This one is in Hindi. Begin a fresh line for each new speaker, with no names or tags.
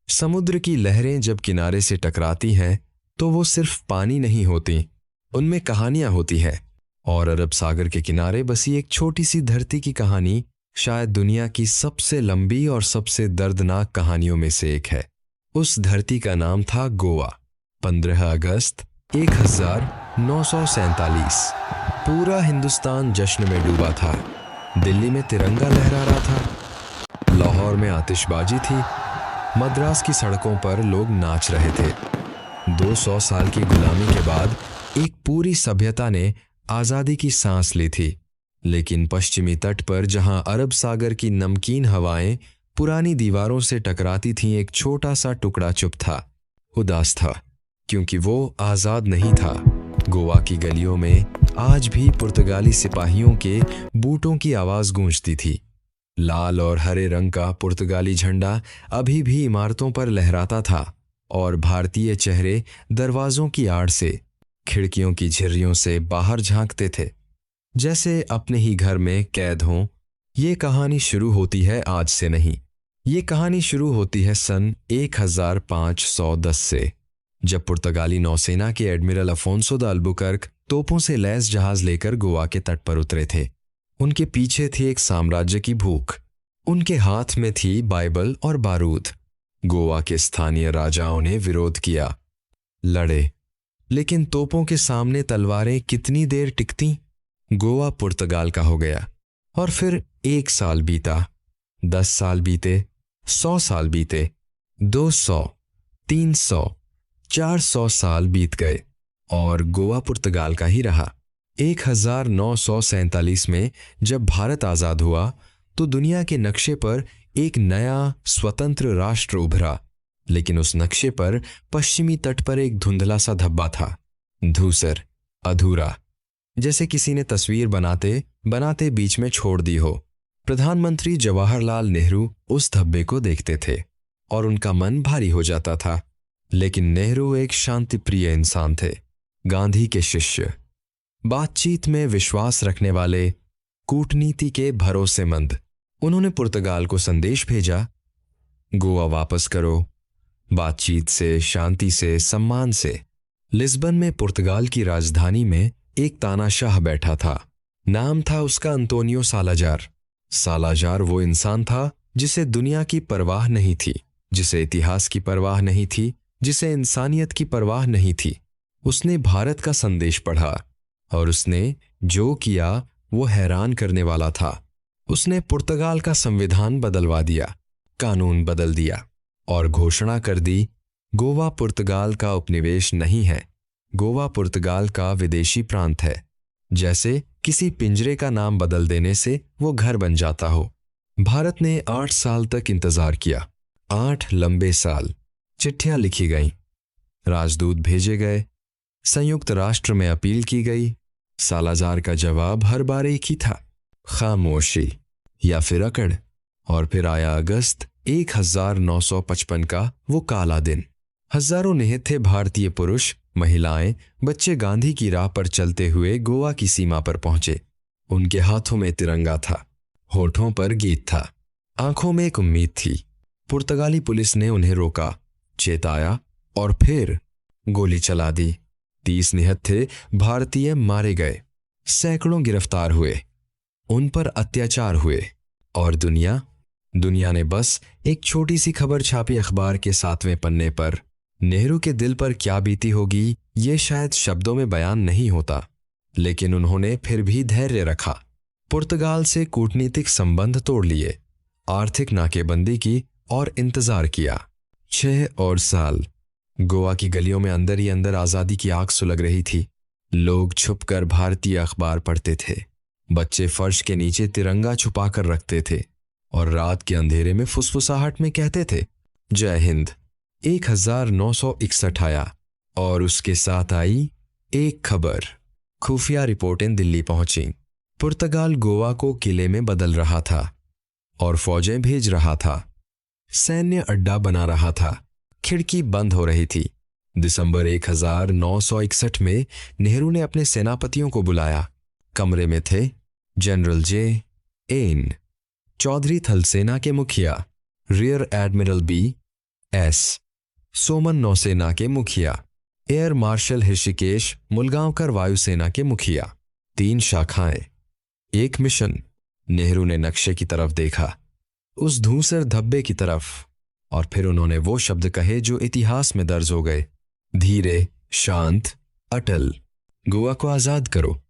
समुद्र की लहरें जब किनारे से टकराती हैं तो वो सिर्फ पानी नहीं होती, उनमें कहानियां होती हैं। और अरब सागर के किनारे बसी एक छोटी सी धरती की कहानी शायद दुनिया की सबसे लंबी और सबसे दर्दनाक कहानियों में से एक है। उस धरती का नाम था गोवा। 15 अगस्त 1947। पूरा हिंदुस्तान जश्न में डूबा था। दिल्ली में तिरंगा लहरा रहा था, लाहौर में आतिशबाजी थी, मद्रास की सड़कों पर लोग नाच रहे थे। 200 साल की गुलामी के बाद एक पूरी सभ्यता ने आज़ादी की सांस ली थी। लेकिन पश्चिमी तट पर जहां अरब सागर की नमकीन हवाएं पुरानी दीवारों से टकराती थीं, एक छोटा सा टुकड़ा चुप था, उदास था, क्योंकि वो आज़ाद नहीं था। गोवा की गलियों में आज भी पुर्तगाली सिपाहियों के बूटों की आवाज़ गूंजती थी। लाल और हरे रंग का पुर्तगाली झंडा अभी भी इमारतों पर लहराता था और भारतीय चेहरे दरवाजों की आड़ से, खिड़कियों की झिर्रियों से बाहर झांकते थे, जैसे अपने ही घर में कैद हों। ये कहानी शुरू होती है आज से नहीं, ये कहानी शुरू होती है सन 1510 से, जब पुर्तगाली नौसेना के एडमिरल अफोंसो द अल्बुकर्क तोपों से लैस जहाज लेकर गोवा के तट पर उतरे थे। उनके पीछे थी एक साम्राज्य की भूख, उनके हाथ में थी बाइबल और बारूद। गोवा के स्थानीय राजाओं ने विरोध किया, लड़े, लेकिन तोपों के सामने तलवारें कितनी देर टिकती। गोवा पुर्तगाल का हो गया। और फिर 1 साल बीता, 10 साल बीते, 100 साल बीते, 200, 300, 400 साल बीत गए और गोवा पुर्तगाल का ही रहा। 1947 में जब भारत आज़ाद हुआ तो दुनिया के नक्शे पर एक नया स्वतंत्र राष्ट्र उभरा। लेकिन उस नक्शे पर पश्चिमी तट पर एक धुंधला सा धब्बा था, धूसर, अधूरा, जैसे किसी ने तस्वीर बनाते बनाते बीच में छोड़ दी हो। प्रधानमंत्री जवाहरलाल नेहरू उस धब्बे को देखते थे और उनका मन भारी हो जाता था। लेकिन नेहरू एक शांतिप्रिय इंसान थे, गांधी के शिष्य, बातचीत में विश्वास रखने वाले, कूटनीति के भरोसेमंद। उन्होंने पुर्तगाल को संदेश भेजा, गोवा वापस करो, बातचीत से, शांति से, सम्मान से। लिस्बन में पुर्तगाल की राजधानी में एक तानाशाह बैठा था। नाम था उसका अंतोनियो सालाजार। सालाजार वो इंसान था जिसे दुनिया की परवाह नहीं थी, जिसे इतिहास की परवाह नहीं थी, जिसे इंसानियत की परवाह नहीं थी। उसने भारत का संदेश पढ़ा और उसने जो किया वो हैरान करने वाला था। उसने पुर्तगाल का संविधान बदलवा दिया, कानून बदल दिया और घोषणा कर दी, गोवा पुर्तगाल का उपनिवेश नहीं है, गोवा पुर्तगाल का विदेशी प्रांत है। जैसे किसी पिंजरे का नाम बदल देने से वो घर बन जाता हो। भारत ने 8 साल तक इंतजार किया, 8 लंबे साल। चिट्ठियां लिखी गईं, राजदूत भेजे गए, संयुक्त राष्ट्र में अपील की गई। सालाजार का जवाब हर बार एक ही था, खामोशी या फिर अकड़। और फिर आया अगस्त 1955 का वो काला दिन। हजारों निहित थे भारतीय पुरुष, महिलाएं, बच्चे गांधी की राह पर चलते हुए गोवा की सीमा पर पहुंचे। उनके हाथों में तिरंगा था, होठों पर गीत था, आंखों में एक उम्मीद थी। पुर्तगाली पुलिस ने उन्हें रोका, चेताया और फिर गोली चला दी। 30 निहत थे भारतीय मारे गए, सैकड़ों गिरफ्तार हुए, उन पर अत्याचार हुए। और दुनिया ने बस एक छोटी सी खबर छापी अखबार के 7वें पन्ने पर। नेहरू के दिल पर क्या बीती होगी ये शायद शब्दों में बयान नहीं होता, लेकिन उन्होंने फिर भी धैर्य रखा। पुर्तगाल से कूटनीतिक संबंध तोड़ लिए, आर्थिक नाकेबंदी की और इंतजार किया। 6 और साल। गोवा की गलियों में अंदर ही अंदर आज़ादी की आग सुलग रही थी। लोग छुपकर भारतीय अखबार पढ़ते थे, बच्चे फर्श के नीचे तिरंगा छुपा कर रखते थे और रात के अंधेरे में फुसफुसाहट में कहते थे, जय हिंद। 1961 आया और उसके साथ आई एक खबर। खुफिया रिपोर्टें दिल्ली पहुंची। पुर्तगाल गोवा को किले में बदल रहा था और फौजें भेज रहा था, सैन्य अड्डा बना रहा था, खिड़की बंद हो रही थी। दिसंबर 1961 में नेहरू ने अपने सेनापतियों को बुलाया। कमरे में थे जनरल जे एन, चौधरी थल सेना के मुखिया, rear admiral B, S Soman नौसेना के मुखिया, एयर मार्शल ऋषिकेश मुलगांवकर वायुसेना के मुखिया। 3 शाखाएं, 1 मिशन। नेहरू ने नक्शे की तरफ देखा, उस धूसर धब्बे की तरफ, और फिर उन्होंने वो शब्द कहे जो इतिहास में दर्ज हो गए, धीरे, शांत, अटल। गोवा को आजाद करो।